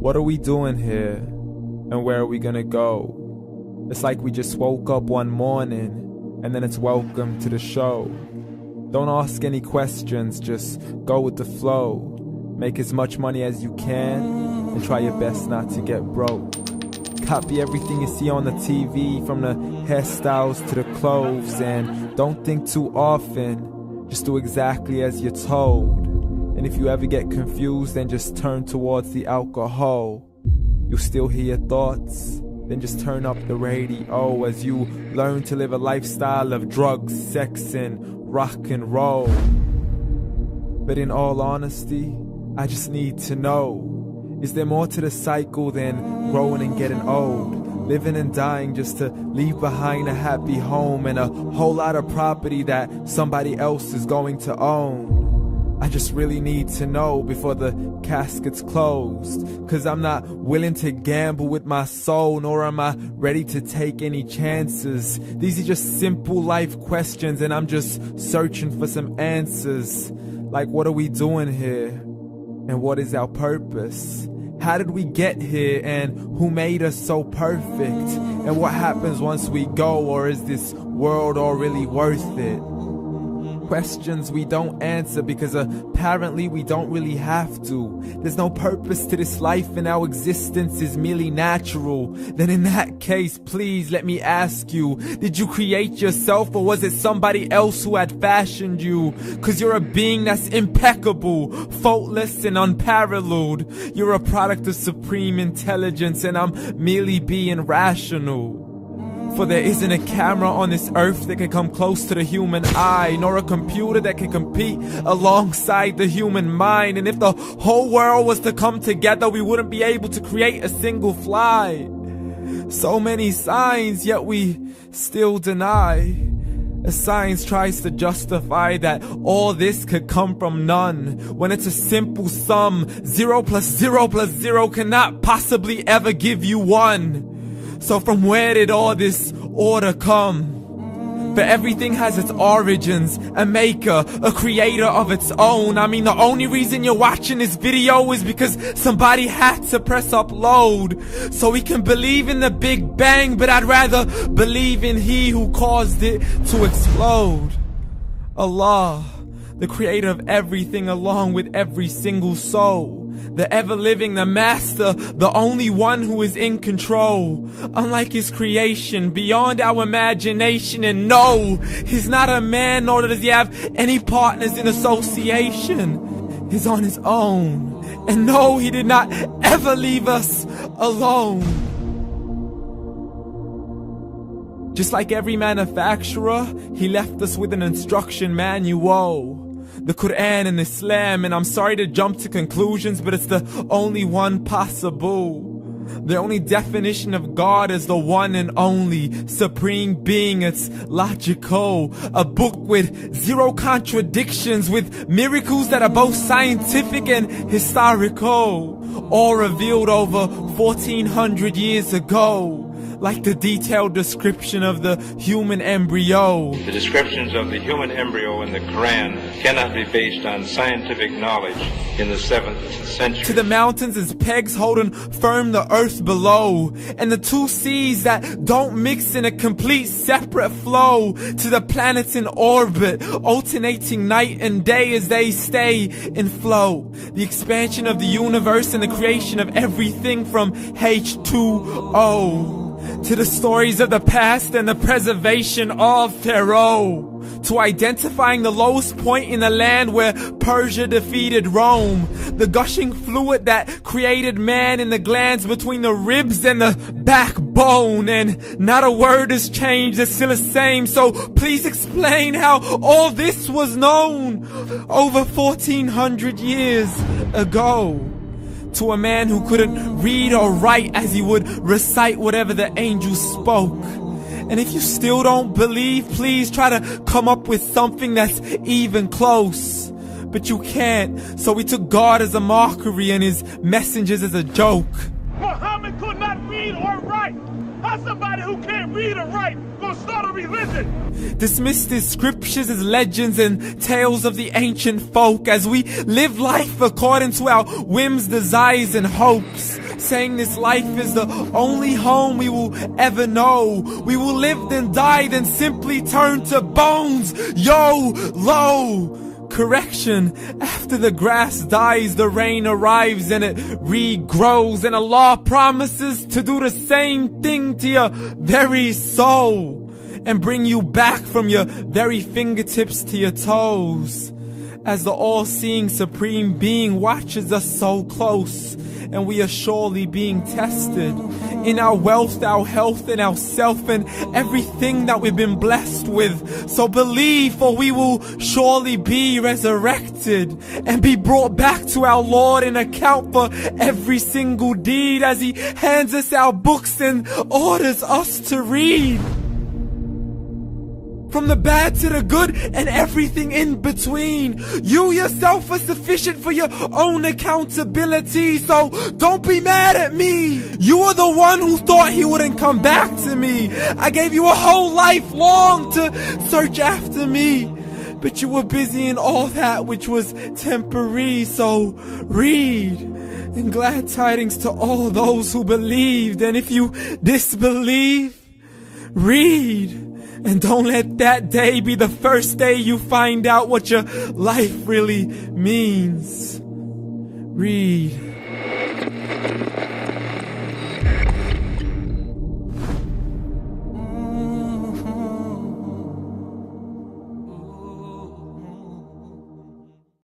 What are we doing here? And where are we gonna go? It's like we just woke up one morning and then it's welcome to the show. Don't ask any questions, just go with the flow. Make as much money as you can and try your best not to get broke. Copy everything you see on the TV, from the hairstyles to the clothes, and don't think too often, just do exactly as you're told. And if you ever get confused, then just turn towards the alcohol. You'll still hear your thoughts, then just turn up the radio as you learn to live a lifestyle of drugs, sex, and rock and roll. But in all honesty, I just need to know, is there more to the cycle than growing and getting old? Living and dying just to leave behind a happy home and a whole lot of property that somebody else is going to own. I just really need to know before the casket's closed, 'cause I'm not willing to gamble with my soul, nor am I ready to take any chances. These are just simple life questions and I'm just searching for some answers. Like, what are we doing here? And what is our purpose? How did we get here, and who made us so perfect? And what happens once we go, or is this world all really worth it? Questions we don't answer because apparently we don't really have to. There's no purpose to this life and our existence is merely natural. Then in that case, please let me ask you, did you create yourself, or was it somebody else who had fashioned you? 'Cause you're a being that's impeccable, faultless and unparalleled. You're a product of supreme intelligence and I'm merely being rational. For there isn't a camera on this earth that can come close to the human eye, nor a computer that can compete alongside the human mind. And if the whole world was to come together, we wouldn't be able to create a single fly. So many signs, yet we still deny. As science tries to justify that all this could come from none, when it's a simple sum. 0 plus 0 plus 0 cannot possibly ever give you 1. So from where did all this order come? For everything has its origins, a maker, a creator of its own. I mean, the only reason you're watching this video is because somebody had to press upload. So we can believe in the Big Bang, but I'd rather believe in He who caused it to explode. Allah, the creator of everything along with every single soul. The ever-living, the master, the only one who is in control. Unlike his creation, beyond our imagination. And no, he's not a man, nor does he have any partners in association. He's on his own. And no, he did not ever leave us alone. Just like every manufacturer, he left us with an instruction manual. The Quran and Islam, and I'm sorry to jump to conclusions, but it's the only one possible. The only definition of God is the one and only supreme being. It's logical. A book with 0 contradictions, with miracles that are both scientific and historical, all revealed over 1400 years ago. Like the detailed description of the human embryo. The descriptions of the human embryo in the Quran cannot be based on scientific knowledge in the 7th century. To the mountains as pegs holding firm the earth below, and the 2 seas that don't mix in a complete separate flow. To the planets in orbit, alternating night and day as they stay in flow. The expansion of the universe and the creation of everything from H2O. To the stories of the past and the preservation of Pharaoh. To identifying the lowest point in the land where Persia defeated Rome. The gushing fluid that created man in the glands between the ribs and the backbone. And not a word has changed, it's still the same. So please explain how all this was known over 1400 years ago. To a man who couldn't read or write, as he would recite whatever the angels spoke. And if you still don't believe, please try to come up with something that's even close. But you can't, so we took God as a mockery and his messengers as a joke. Muhammad could not read or write. How somebody who can't read or write gonna start a religion? Dismissed his scriptures as legends and tales of the ancient folk, as we live life according to our whims, desires, and hopes. saying this life is the only home we will ever know. We will live then die, then simply turn to bones. YOLO! Correction, after the grass dies, the rain arrives and it regrows, and Allah promises to do the same thing to your very soul and bring you back from your very fingertips to your toes, as the all-seeing supreme being watches us so close, and we are surely being tested in our wealth, our health, and our self, and everything that we've been blessed with. So believe, for we will surely be resurrected and be brought back to our Lord and account for every single deed, as He hands us our books and orders us to read. From the bad to the good and everything in between. You yourself are sufficient for your own accountability, so don't be mad at me. You are the one who thought He wouldn't come back to me. I gave you a whole life long to search after me, but you were busy in all that which was temporary. So read, and glad tidings to all those who believed. And if you disbelieve, read. And don't let that day be the first day you find out what your life really means. Read.